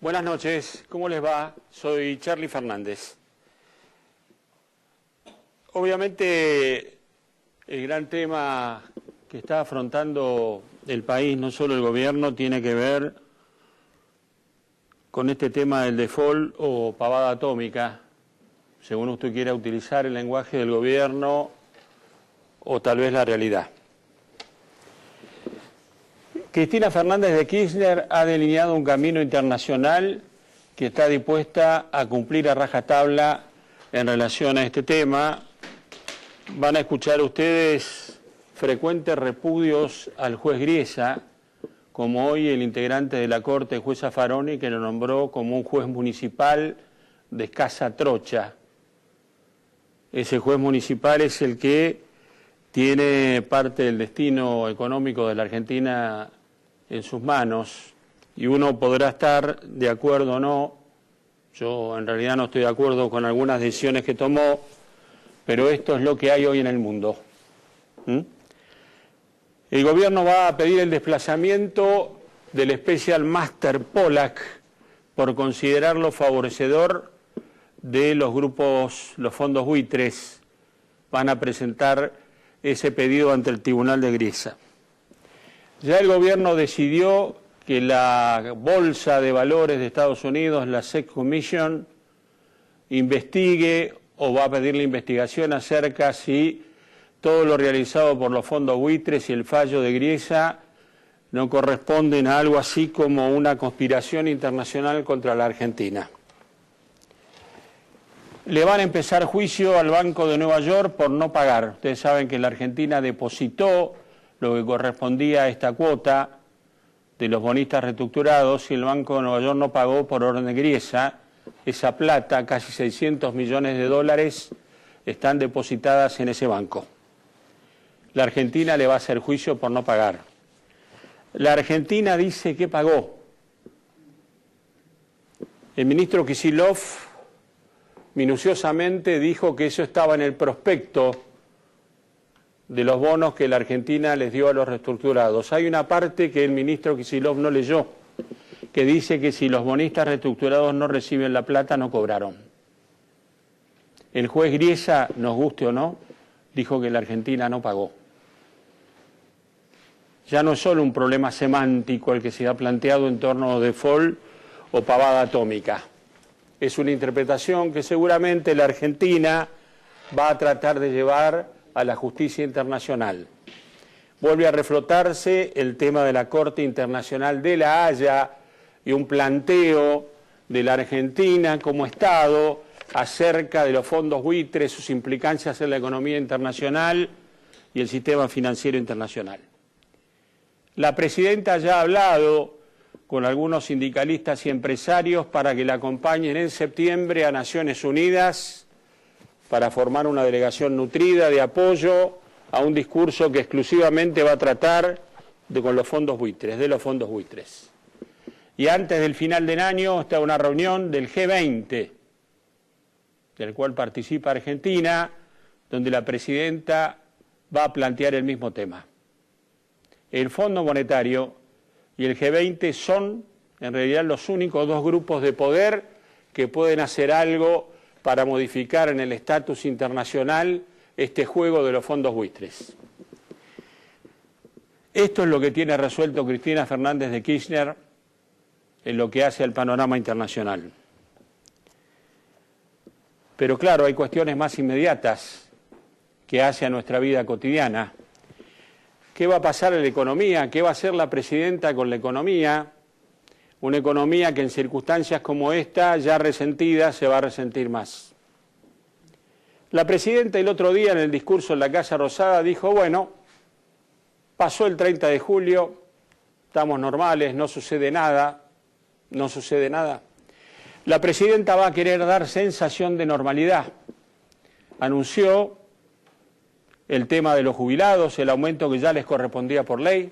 Buenas noches, ¿cómo les va? Soy Charlie Fernández. Obviamente el gran tema que está afrontando el país, no solo el gobierno, tiene que ver con este tema del default o pavada atómica, según usted quiera utilizar el lenguaje del gobierno o tal vez la realidad. Cristina Fernández de Kirchner ha delineado un camino internacional que está dispuesta a cumplir a rajatabla en relación a este tema. Van a escuchar ustedes frecuentes repudios al juez Griesa, como hoy el integrante de la Corte, juez Zaffaroni, que lo nombró como un juez municipal de escasa trocha. Ese juez municipal es el que tiene parte del destino económico de la Argentina en sus manos, y uno podrá estar de acuerdo o no. Yo en realidad no estoy de acuerdo con algunas decisiones que tomó, pero esto es lo que hay hoy en el mundo. El gobierno va a pedir el desplazamiento del Special Master Pollack por considerarlo favorecedor de los grupos, los fondos buitres. Van a presentar ese pedido ante el Tribunal de Griesa. Ya el gobierno decidió que la Bolsa de Valores de Estados Unidos, la SEC Commission, investigue o va a pedir la investigación acerca si todo lo realizado por los fondos buitres y el fallo de Griesa no corresponden a algo así como una conspiración internacional contra la Argentina. Le van a empezar juicio al Banco de Nueva York por no pagar. Ustedes saben que la Argentina depositó lo que correspondía a esta cuota de los bonistas reestructurados y el Banco de Nueva York no pagó por orden de Griesa. Esa plata, casi 600 millones de dólares, están depositadas en ese banco. La Argentina le va a hacer juicio por no pagar. La Argentina dice que pagó. El ministro Kicillof minuciosamente dijo que eso estaba en el prospecto de los bonos que la Argentina les dio a los reestructurados. Hay una parte que el ministro Kicillof no leyó, que dice que si los bonistas reestructurados no reciben la plata, no cobraron. El juez Griesa, nos guste o no, dijo que la Argentina no pagó. Ya no es solo un problema semántico el que se ha planteado en torno a default o pavada atómica. Es una interpretación que seguramente la Argentina va a tratar de llevar a la justicia internacional. Vuelve a reflotarse el tema de la Corte Internacional de La Haya y un planteo de la Argentina como Estado acerca de los fondos buitres, sus implicancias en la economía internacional y el sistema financiero internacional. La presidenta ya ha hablado con algunos sindicalistas y empresarios para que la acompañen en septiembre a Naciones Unidas para formar una delegación nutrida de apoyo a un discurso que exclusivamente va a tratar de los fondos buitres. Y antes del final del año está una reunión del G20, del cual participa Argentina, donde la presidenta va a plantear el mismo tema. El Fondo Monetario y el G20 son en realidad los únicos dos grupos de poder que pueden hacer algo para modificar en el estatus internacional este juego de los fondos buitres. Esto es lo que tiene resuelto Cristina Fernández de Kirchner en lo que hace al panorama internacional. Pero claro, hay cuestiones más inmediatas que hace a nuestra vida cotidiana. ¿Qué va a pasar en la economía? ¿Qué va a hacer la presidenta con la economía? Una economía que en circunstancias como esta, ya resentida, se va a resentir más. La presidenta el otro día en el discurso en la Casa Rosada dijo, bueno, pasó el 30 de julio, estamos normales, no sucede nada. La presidenta va a querer dar sensación de normalidad. Anunció el tema de los jubilados, el aumento que ya les correspondía por ley.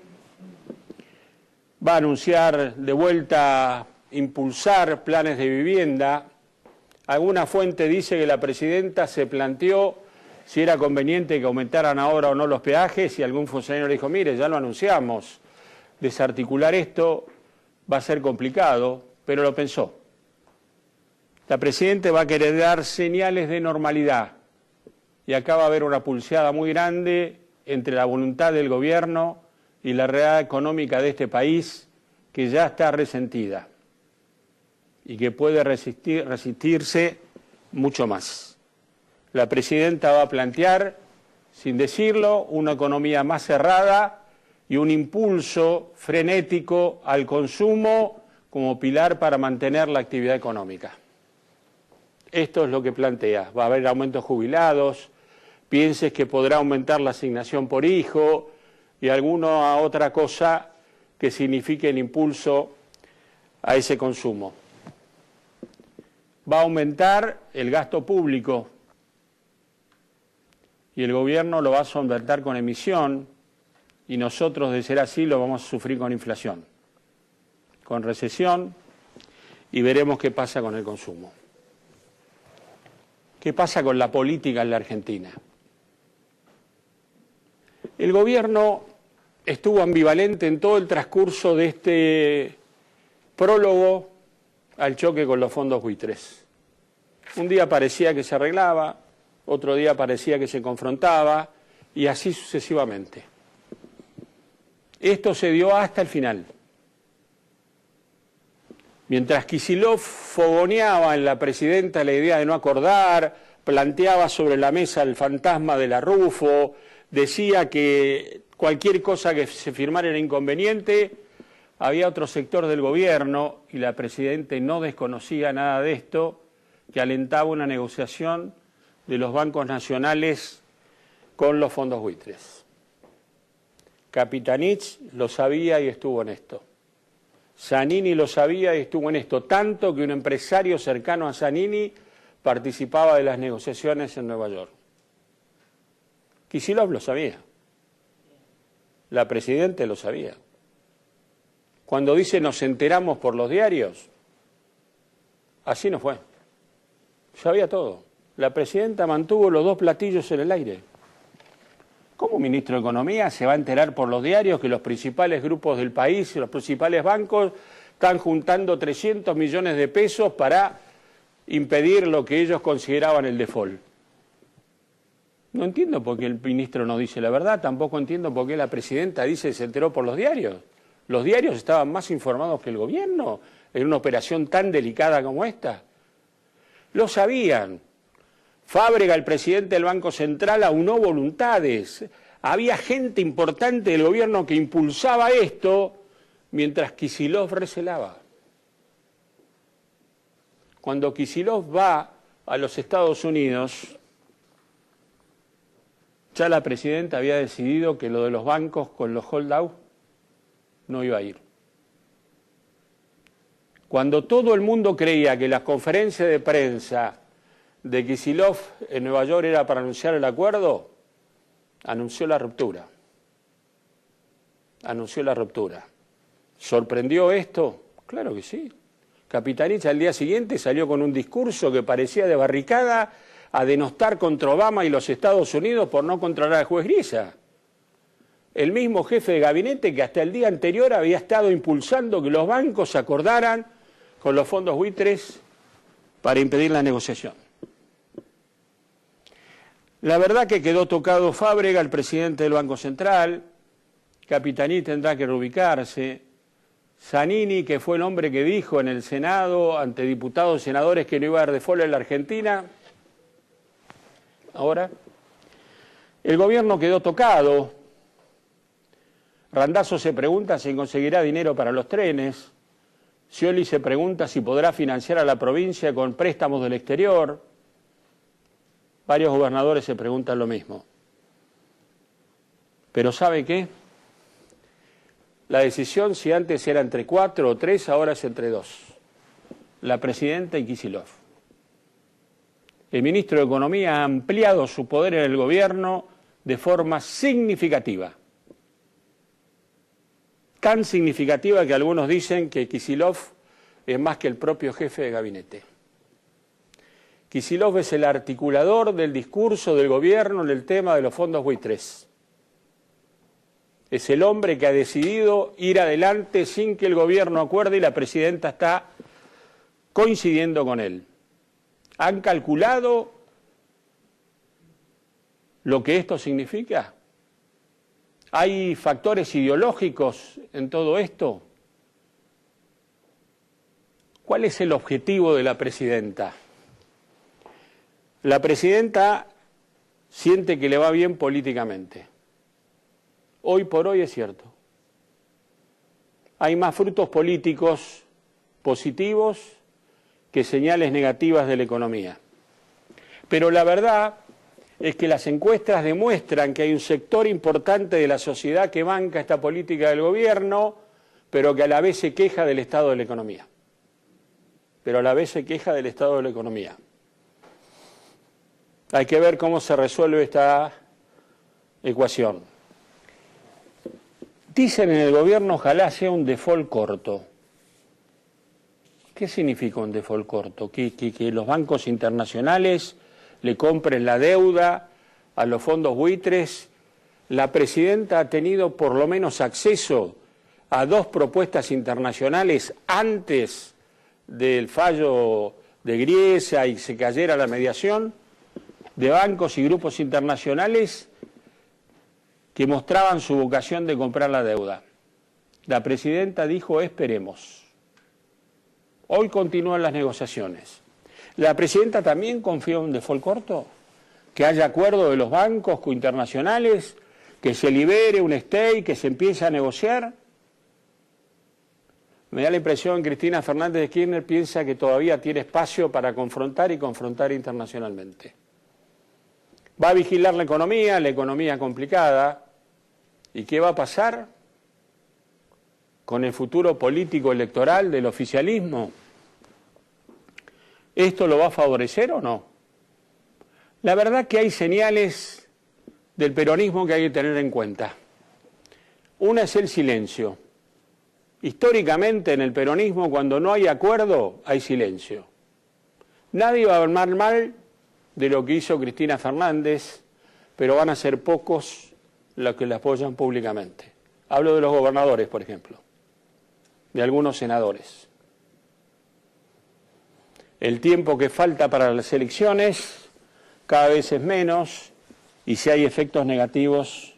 Va a anunciar de vuelta impulsar planes de vivienda. Alguna fuente dice que la presidenta se planteó si era conveniente que aumentaran ahora o no los peajes y algún funcionario le dijo, mire, ya lo anunciamos, desarticular esto va a ser complicado. pero lo pensó. La Presidenta va a querer dar señales de normalidad y acá va a haber una pulseada muy grande entre la voluntad del gobierno y la realidad económica de este país, que ya está resentida y que puede resistirse mucho más. La Presidenta va a plantear, sin decirlo, una economía más cerrada y un impulso frenético al consumo como pilar para mantener la actividad económica. Esto es lo que plantea. Va a haber aumentos jubilados, pienses que podrá aumentar la asignación por hijo y alguna otra cosa que signifique el impulso a ese consumo. Va a aumentar el gasto público y el gobierno lo va a solventar con emisión y nosotros, de ser así, lo vamos a sufrir con inflación, con recesión, y veremos qué pasa con el consumo. ¿Qué pasa con la política en la Argentina? El gobierno estuvo ambivalente en todo el transcurso de este prólogo al choque con los fondos buitres. Un día parecía que se arreglaba, otro día parecía que se confrontaba, y así sucesivamente. Esto se dio hasta el final. Mientras Kicillof fogoneaba en la Presidenta la idea de no acordar, planteaba sobre la mesa el fantasma de la Rufo, decía que cualquier cosa que se firmara era inconveniente, había otro sector del gobierno, y la Presidenta no desconocía nada de esto, que alentaba una negociación de los bancos nacionales con los fondos buitres. Capitanich lo sabía y estuvo en esto. Zanini lo sabía y estuvo en esto, tanto que un empresario cercano a Zanini participaba de las negociaciones en Nueva York. Kicillof lo sabía. La Presidenta lo sabía. Cuando dice nos enteramos por los diarios, así no fue. Sabía todo. La Presidenta mantuvo los dos platillos en el aire. ¿Cómo ministro de Economía se va a enterar por los diarios que los principales grupos del país y los principales bancos están juntando 300 millones de pesos para impedir lo que ellos consideraban el default? No entiendo por qué el ministro no dice la verdad, tampoco entiendo por qué la Presidenta dice que se enteró por los diarios. Los diarios estaban más informados que el gobierno en una operación tan delicada como esta. Lo sabían. Fábrega, el presidente del Banco Central, aunó voluntades. Había gente importante del gobierno que impulsaba esto, mientras Kicillof recelaba. Cuando Kicillof va a los Estados Unidos, ya la Presidenta había decidido que lo de los bancos con los holdouts no iba a ir. Cuando todo el mundo creía que la conferencia de prensa de Kicillof en Nueva York era para anunciar el acuerdo, anunció la ruptura. Anunció la ruptura. ¿Sorprendió esto? Claro que sí. Capitanich al día siguiente salió con un discurso que parecía de barricada a denostar contra Obama y los Estados Unidos por no controlar al juez Grisa. El mismo jefe de gabinete que hasta el día anterior había estado impulsando que los bancos acordaran con los fondos buitres para impedir la negociación. La verdad que quedó tocado Fábrega, el presidente del Banco Central. Capitanich tendrá que reubicarse. Zanini, que fue el hombre que dijo en el Senado ante diputados y senadores que no iba a haber default en la Argentina. Ahora, el gobierno quedó tocado. Randazzo se pregunta si conseguirá dinero para los trenes. Scioli se pregunta si podrá financiar a la provincia con préstamos del exterior. Varios gobernadores se preguntan lo mismo. Pero ¿sabe qué? La decisión, si antes era entre 4 o 3, ahora es entre 2. La Presidenta y Kicillof. El ministro de Economía ha ampliado su poder en el gobierno de forma significativa. Tan significativa que algunos dicen que Kicillof es más que el propio jefe de gabinete. Kicillof es el articulador del discurso del gobierno en el tema de los fondos buitres. Es el hombre que ha decidido ir adelante sin que el gobierno acuerde y la Presidenta está coincidiendo con él. ¿Han calculado lo que esto significa? ¿Hay factores ideológicos en todo esto? ¿Cuál es el objetivo de la presidenta? La presidenta siente que le va bien políticamente. Hoy por hoy es cierto. Hay más frutos políticos positivos que señales negativas de la economía. Pero la verdad es que las encuestas demuestran que hay un sector importante de la sociedad que banca esta política del gobierno, pero que a la vez se queja del estado de la economía. Hay que ver cómo se resuelve esta ecuación. Dicen en el gobierno, ojalá sea un default corto. ¿Qué significa un default corto? Que los bancos internacionales le compren la deuda a los fondos buitres. La presidenta ha tenido por lo menos acceso a 2 propuestas internacionales antes del fallo de Griesa y se cayera la mediación, de bancos y grupos internacionales que mostraban su vocación de comprar la deuda. La presidenta dijo, esperemos. Hoy continúan las negociaciones. ¿La presidenta también confía en un default corto? ¿Que haya acuerdo de los bancos internacionales? ¿Que se libere un stay? ¿Que se empiece a negociar? Me da la impresión que Cristina Fernández de Kirchner piensa que todavía tiene espacio para confrontar y confrontar internacionalmente. Va a vigilar la economía complicada. ¿Y qué va a pasar con el futuro político electoral del oficialismo? ¿Esto lo va a favorecer o no? La verdad que hay señales del peronismo que hay que tener en cuenta. Una es el silencio. Históricamente en el peronismo, cuando no hay acuerdo, hay silencio. Nadie va a hablar mal de lo que hizo Cristina Fernández, pero van a ser pocos los que la apoyan públicamente. Hablo de los gobernadores, por ejemplo, de algunos senadores. El tiempo que falta para las elecciones cada vez es menos y si hay efectos negativos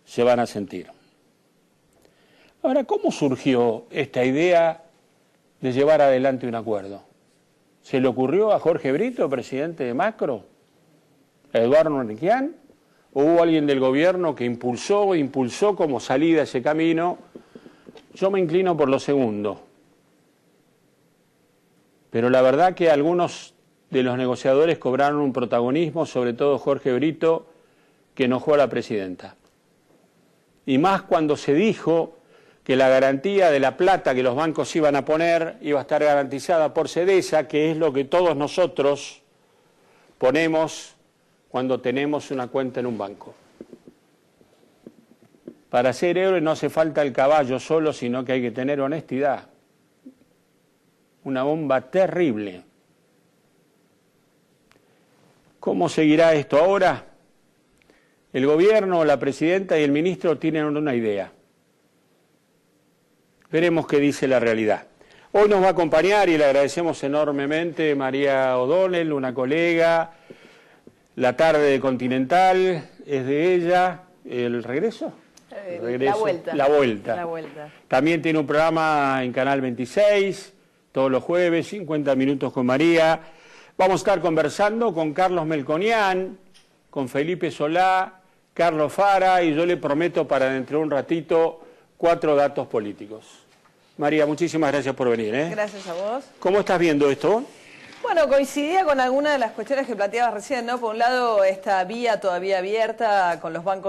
se van a sentir. Ahora, ¿cómo surgió esta idea de llevar adelante un acuerdo? ¿Se le ocurrió a Jorge Brito, presidente de Macro? ¿A Eduardo Manriquian? ¿O hubo alguien del gobierno que impulsó como salida ese camino? Yo me inclino por lo segundo. Pero la verdad que algunos de los negociadores cobraron un protagonismo, sobre todo Jorge Brito, que enojó a la presidenta. Y más cuando se dijo que la garantía de la plata que los bancos iban a poner iba a estar garantizada por Sedesa, que es lo que todos nosotros ponemos cuando tenemos una cuenta en un banco. Para ser héroe no hace falta el caballo solo, sino que hay que tener honestidad. Una bomba terrible. ¿Cómo seguirá esto ahora? El gobierno, la presidenta y el ministro tienen una idea. Veremos qué dice la realidad. Hoy nos va a acompañar, y le agradecemos enormemente, María O'Donnell, una colega. La tarde de Continental es de ella. ¿El regreso? La vuelta. También tiene un programa en Canal 26, todos los jueves, 50 minutos con María. Vamos a estar conversando con Carlos Melconian, con Felipe Solá, Carlos Fara, y yo le prometo para dentro de un ratito 4 datos políticos. María, muchísimas gracias por venir. Gracias a vos. ¿Cómo estás viendo esto? Bueno, coincidía con algunas de las cuestiones que planteabas recién, ¿no? Por un lado, esta vía todavía abierta con los bancos